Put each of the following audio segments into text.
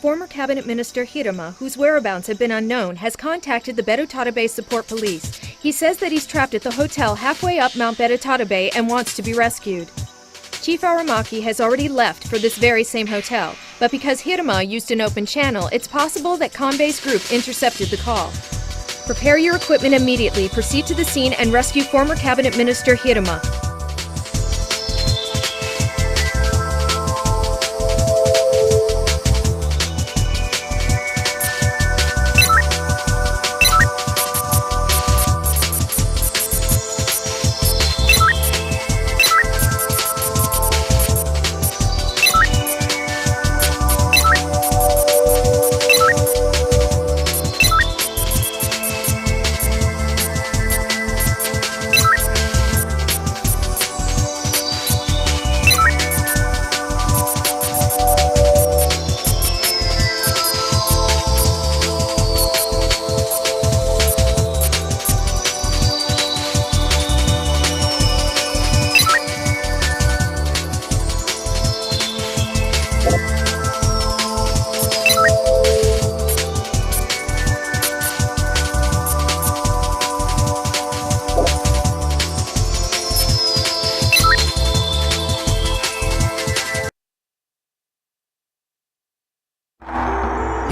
former cabinet minister Hirama, whose whereabouts have been unknown, has contacted the Beto Tatabe Support Police. He says that he's trapped at the hotel halfway up Mount Beto Tatabe and wants to be rescued. Chief Aramaki has already left for this very same hotel, but because Hirama used an open channel, it's possible that Kanbei's group intercepted the call. Prepare your equipment immediately, proceed to the scene, and rescue former cabinet minister Hirama.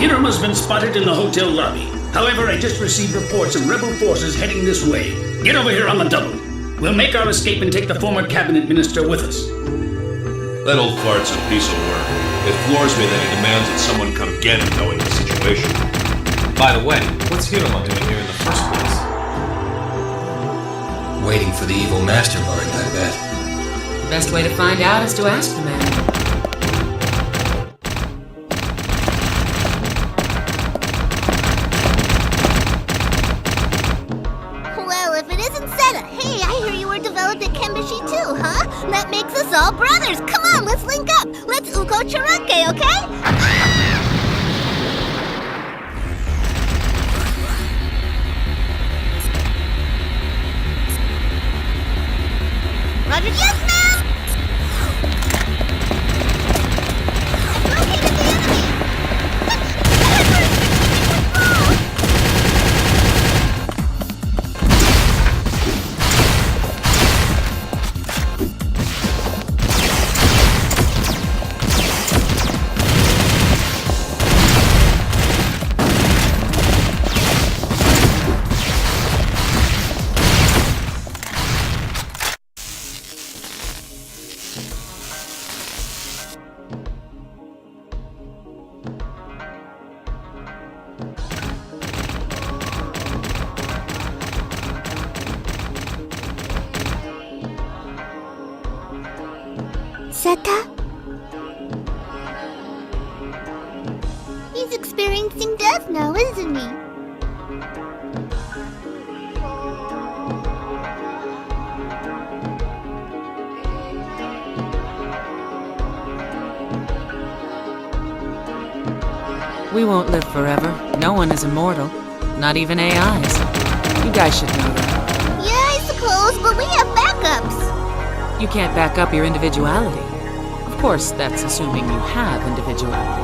Hirama's been spotted in the hotel lobby. However, I just received reports of rebel forces heading this way. Get over here on the double. We'll make our escape and take the former cabinet minister with us. That old fart's a piece of work. It floors me that he demands that someone come get him knowing the situation. By the way, what's Hirama doing here in the first place? Waiting for the evil mastermind, I bet. The best way to find out is to ask the man. That makes us all brothers. Come on, let's link up. Let's uko charake, okay? Roger, yes, ma'am! I've located the enemy! Seta? He's experiencing death now, isn't he? We won't live forever. No one is immortal. Not even AIs. You guys should know that. Yeah, I suppose, but we have backups. You can't back up your individuality. Of course, that's assuming you have individuality.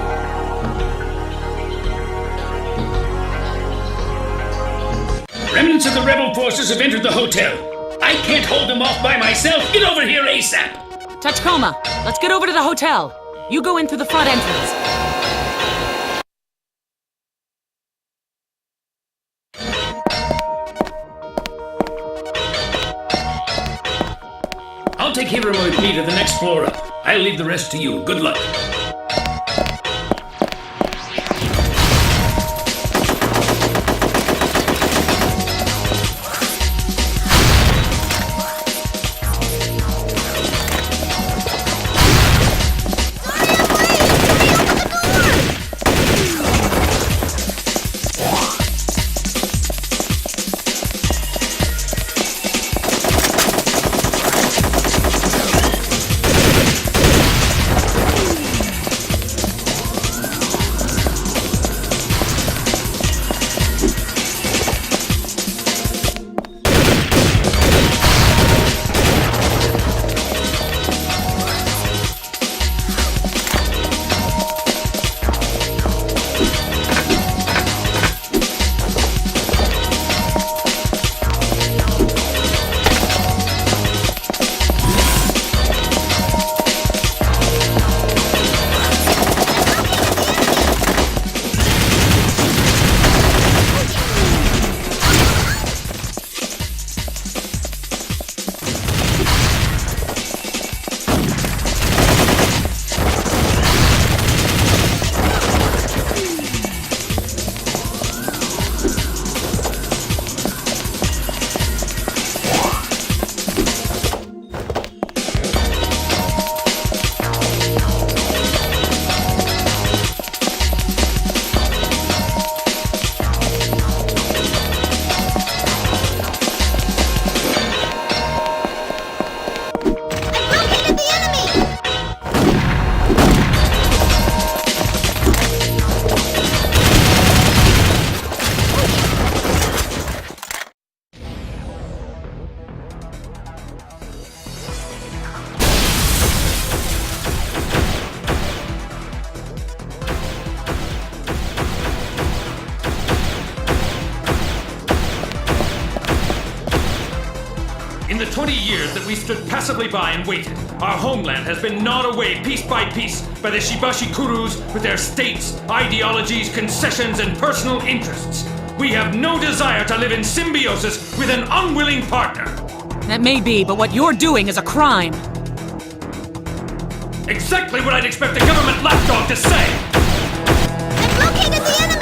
Remnants of the rebel forces have entered the hotel. I can't hold them off by myself. Get over here ASAP! Tachikoma, let's get over to the hotel. You go in through the front entrance. I'll take Hirama with me to the next floor up. I'll leave the rest to you. Good luck. 20 years that we stood passively by and waited, our homeland has been gnawed away piece by piece by the Shibashi Kurus with their states, ideologies, concessions, and personal interests. We have no desire to live in symbiosis with an unwilling partner. That may be, but what you're doing is a crime. Exactly what I'd expect a government lapdog to say! I've located the enemy!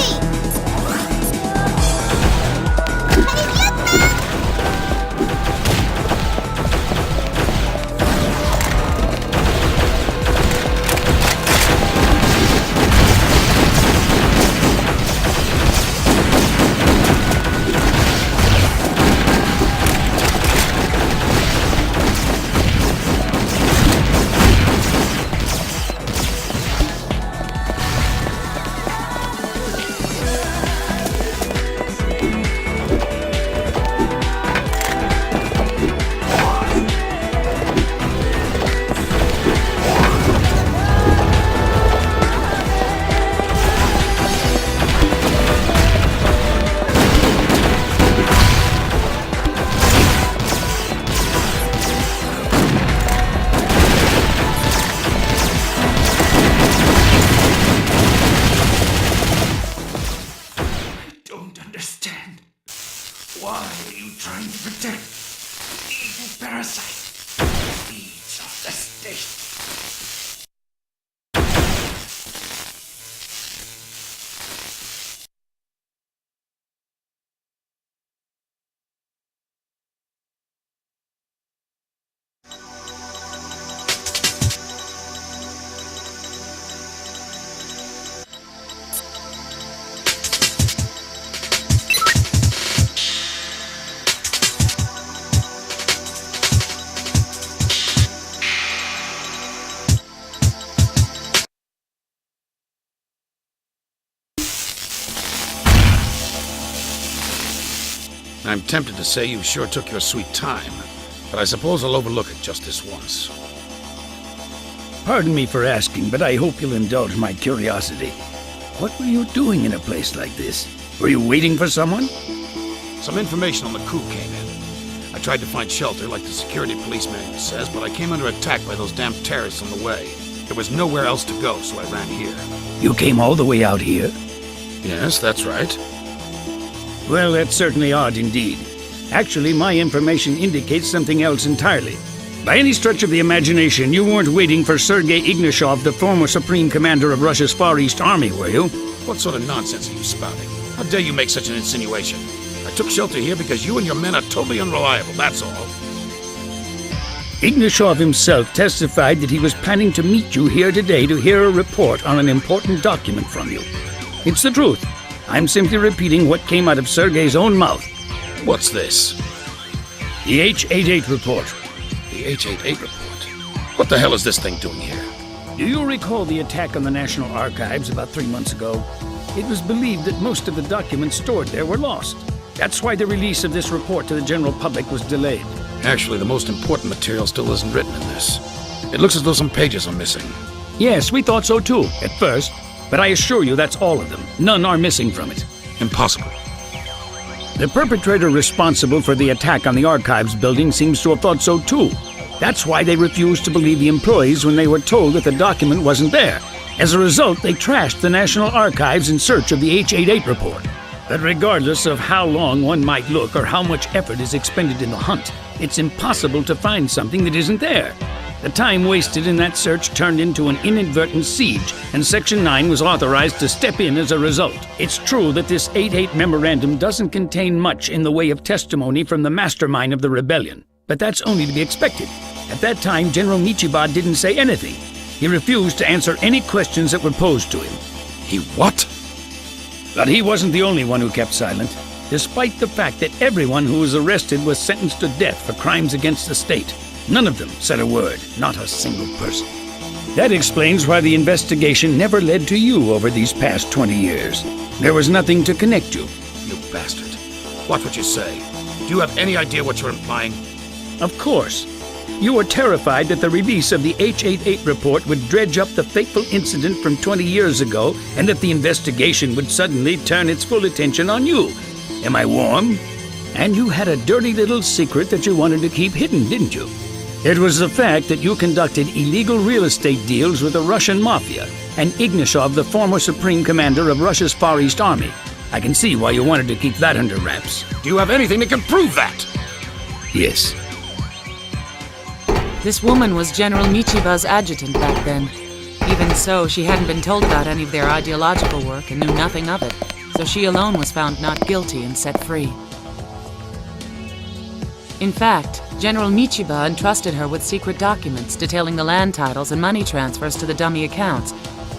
Why are you trying to protect the evil parasite? The needs of the state. I'm tempted to say you sure took your sweet time, but I suppose I'll overlook it just this once. Pardon me for asking, but I hope you'll indulge my curiosity. What were you doing in a place like this? Were you waiting for someone? Some information on the coup came in. I tried to find shelter, like the security police manual says, but I came under attack by those damn terrorists on the way. There was nowhere else to go, so I ran here. You came all the way out here? Yes, that's right. Well, that's certainly odd indeed. Actually, my information indicates something else entirely. By any stretch of the imagination, you weren't waiting for Sergei Ignashov, the former Supreme Commander of Russia's Far East Army, were you? What sort of nonsense are you spouting? How dare you make such an insinuation? I took shelter here because you and your men are totally unreliable, that's all. Ignashov himself testified that he was planning to meet you here today to hear a report on an important document from you. It's the truth. I'm simply repeating what came out of Sergei's own mouth. What's this? The H-88 report. The H-88 report? What the hell is this thing doing here? Do you recall the attack on the National Archives about 3 months ago? It was believed that most of the documents stored there were lost. That's why the release of this report to the general public was delayed. Actually, the most important material still isn't written in this. It looks as though some pages are missing. Yes, we thought so too, at first. But I assure you that's all of them. None are missing from it. Impossible. The perpetrator responsible for the attack on the Archives building seems to have thought so too. That's why they refused to believe the employees when they were told that the document wasn't there. As a result, they trashed the National Archives in search of the H-88 report. But regardless of how long one might look or how much effort is expended in the hunt, it's impossible to find something that isn't there. The time wasted in that search turned into an inadvertent siege, and Section 9 was authorized to step in as a result. It's true that this 8-8 memorandum doesn't contain much in the way of testimony from the mastermind of the rebellion, but that's only to be expected. At that time, General Nichiba didn't say anything. He refused to answer any questions that were posed to him. He what? But he wasn't the only one who kept silent, despite the fact that everyone who was arrested was sentenced to death for crimes against the state. None of them said a word, not a single person. That explains why the investigation never led to you over these past 20 years. There was nothing to connect you. You bastard. Watch what you say. Do you have any idea what you're implying? Of course. You were terrified that the release of the H-88 report would dredge up the fateful incident from 20 years ago and that the investigation would suddenly turn its full attention on you. Am I warm? And you had a dirty little secret that you wanted to keep hidden, didn't you? It was the fact that you conducted illegal real estate deals with the Russian mafia and Ignashov, the former supreme commander of Russia's Far East Army. I can see why you wanted to keep that under wraps. Do you have anything that can prove that? Yes. This woman was General Michiba's adjutant back then. Even so, she hadn't been told about any of their ideological work and knew nothing of it, so she alone was found not guilty and set free. In fact, General Michiba entrusted her with secret documents detailing the land titles and money transfers to the dummy accounts,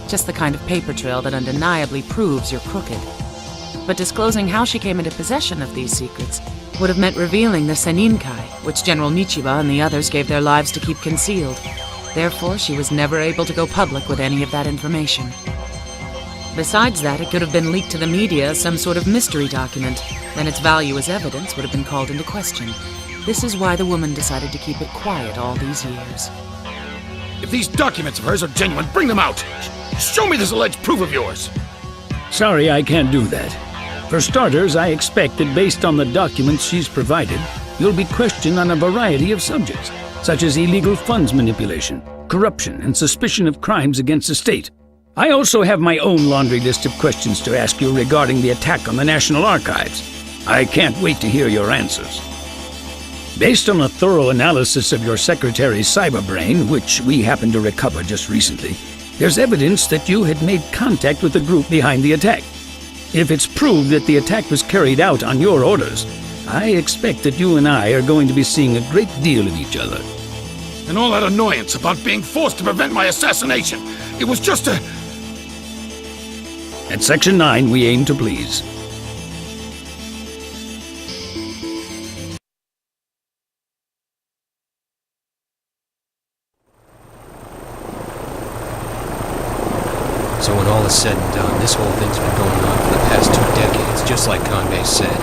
just the kind of paper trail that undeniably proves you're crooked. But disclosing how she came into possession of these secrets would have meant revealing the Seninkai, which General Michiba and the others gave their lives to keep concealed. Therefore, she was never able to go public with any of that information. Besides that, it could have been leaked to the media as some sort of mystery document. Then its value as evidence would have been called into question. This is why the woman decided to keep it quiet all these years. If these documents of hers are genuine, bring them out! Show me this alleged proof of yours! Sorry, I can't do that. For starters, I expect that based on the documents she's provided, you'll be questioned on a variety of subjects, such as illegal funds manipulation, corruption, and suspicion of crimes against the state. I also have my own laundry list of questions to ask you regarding the attack on the National Archives. I can't wait to hear your answers. Based on a thorough analysis of your secretary's cyberbrain, which we happened to recover just recently, there's evidence that you had made contact with the group behind the attack. If it's proved that the attack was carried out on your orders, I expect that you and I are going to be seeing a great deal of each other. And all that annoyance about being forced to prevent my assassination, it was just a... At Section 9, we aim to please. So when all is said and done, this whole thing's been going on for the past 2 decades, just like Kanbei said.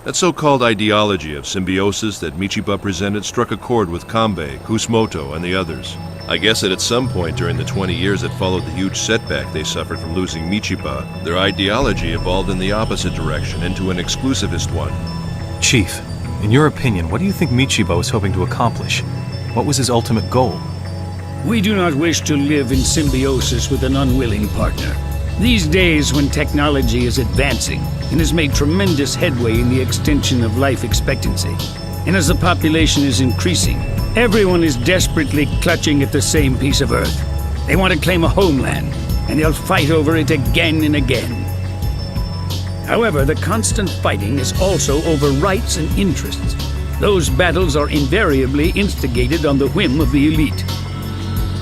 That so-called ideology of symbiosis that Michiba presented struck a chord with Kanbei, Kusumoto, and the others. I guess that at some point during the 20 years that followed the huge setback they suffered from losing Michiba, their ideology evolved in the opposite direction, into an exclusivist one. Chief, in your opinion, what do you think Michiba was hoping to accomplish? What was his ultimate goal? We do not wish to live in symbiosis with an unwilling partner. These days, when technology is advancing and has made tremendous headway in the extension of life expectancy, and as the population is increasing, everyone is desperately clutching at the same piece of Earth. They want to claim a homeland, and they'll fight over it again and again. However, the constant fighting is also over rights and interests. Those battles are invariably instigated on the whim of the elite.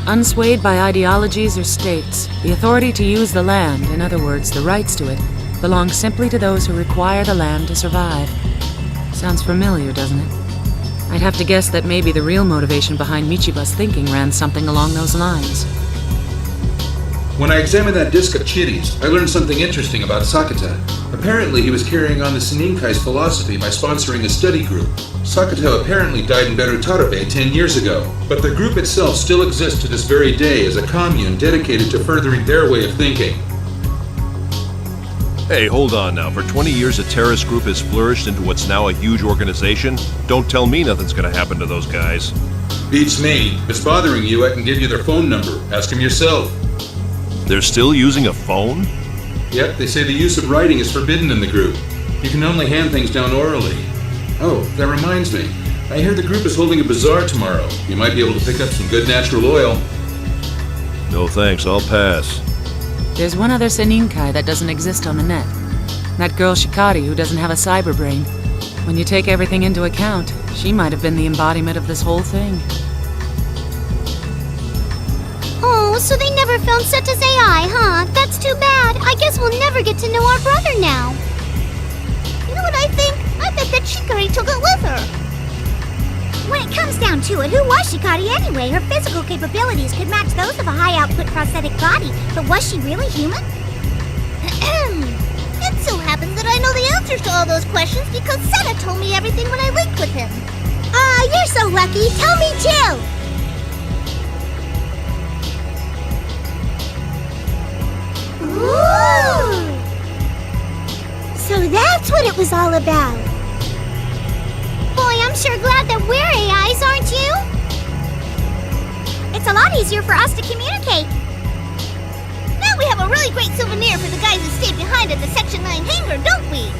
Unswayed by ideologies or states, the authority to use the land, in other words, the rights to it, belongs simply to those who require the land to survive. Sounds familiar, doesn't it? I'd have to guess that maybe the real motivation behind Michiba's thinking ran something along those lines. When I examined that disc of chitties, I learned something interesting about Sakata. Apparently, he was carrying on the Seninkai's philosophy by sponsoring a study group. Sakata apparently died in Berutarabe 10 years ago, but the group itself still exists to this very day as a commune dedicated to furthering their way of thinking. Hey, hold on now. For 20 years, a terrorist group has flourished into what's now a huge organization? Don't tell me nothing's gonna happen to those guys. Beats me. If it's bothering you, I can give you their phone number. Ask them yourself. They're still using a phone? Yep, they say the use of writing is forbidden in the group. You can only hand things down orally. Oh, that reminds me. I hear the group is holding a bazaar tomorrow. You might be able to pick up some good natural oil. No thanks, I'll pass. There's one other Seninkai that doesn't exist on the net. That girl Shikari who doesn't have a cyber brain. When you take everything into account, she might have been the embodiment of this whole thing. Oh, so they never found Seta's AI, huh? That's too bad. I guess we'll never get to know our brother now. You know what I think? I bet that Shikari took it with her. When it comes down to it, who was Shikari anyway? Her physical capabilities could match those of a high-output prosthetic body, but was she really human? It so happens that I know the answers to all those questions because Seta told me everything when I linked with him. You're so lucky. Tell me too! Ooh! So that's what it was all about. Boy, I'm sure glad that we're AIs, aren't you? It's a lot easier for us to communicate. Now we have a really great souvenir for the guys who stayed behind at the Section 9 hangar, don't we?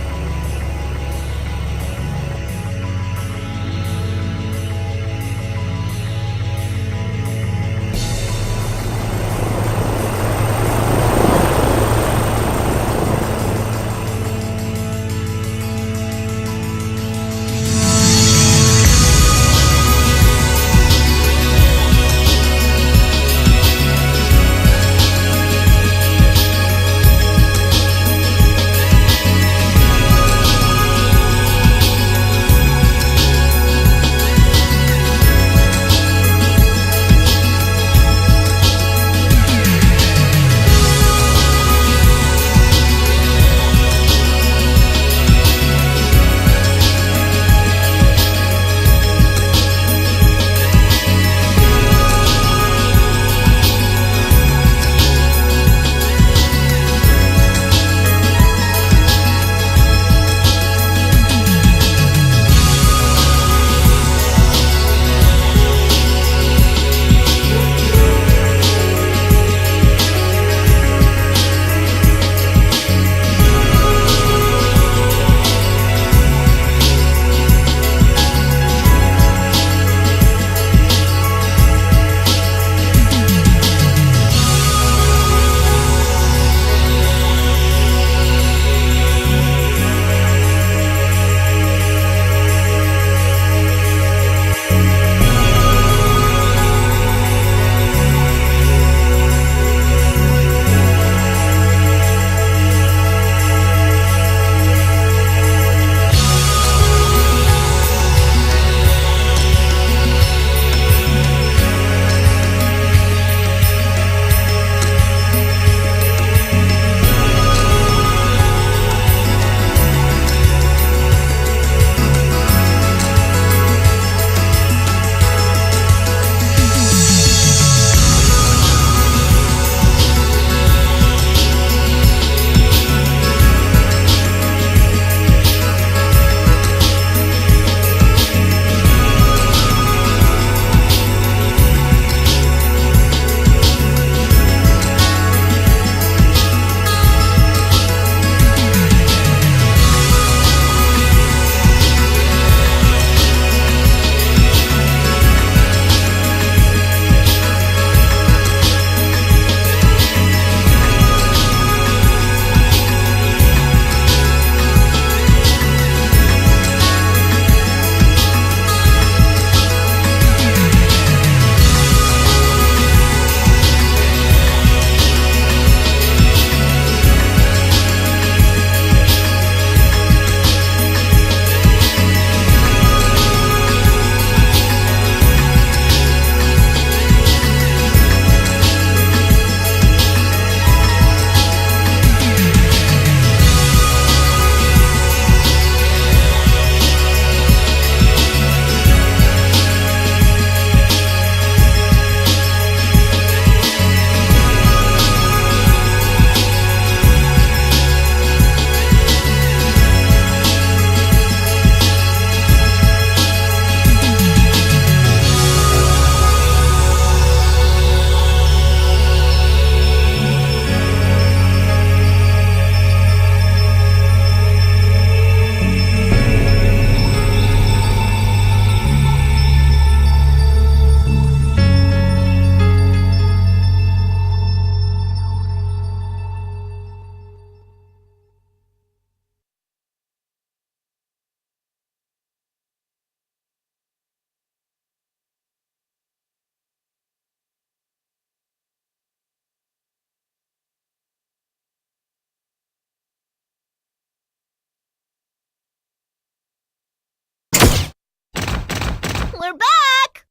We're back!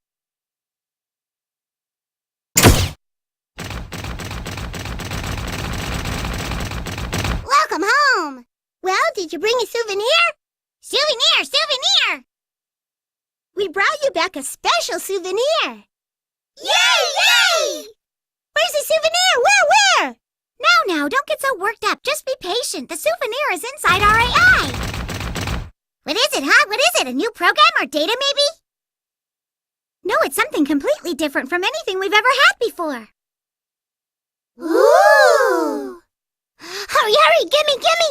Welcome home! Well, did you bring a souvenir? Souvenir! Souvenir! We brought you back a special souvenir! Yay! Yay! Where's the souvenir? Where? Now, don't get so worked up. Just be patient. The souvenir is inside our AI. What is it, huh? What is it? A new program or data, maybe? No, it's something completely different from anything we've ever had before. Ooh! Hurry, hurry! Gimme, gimme!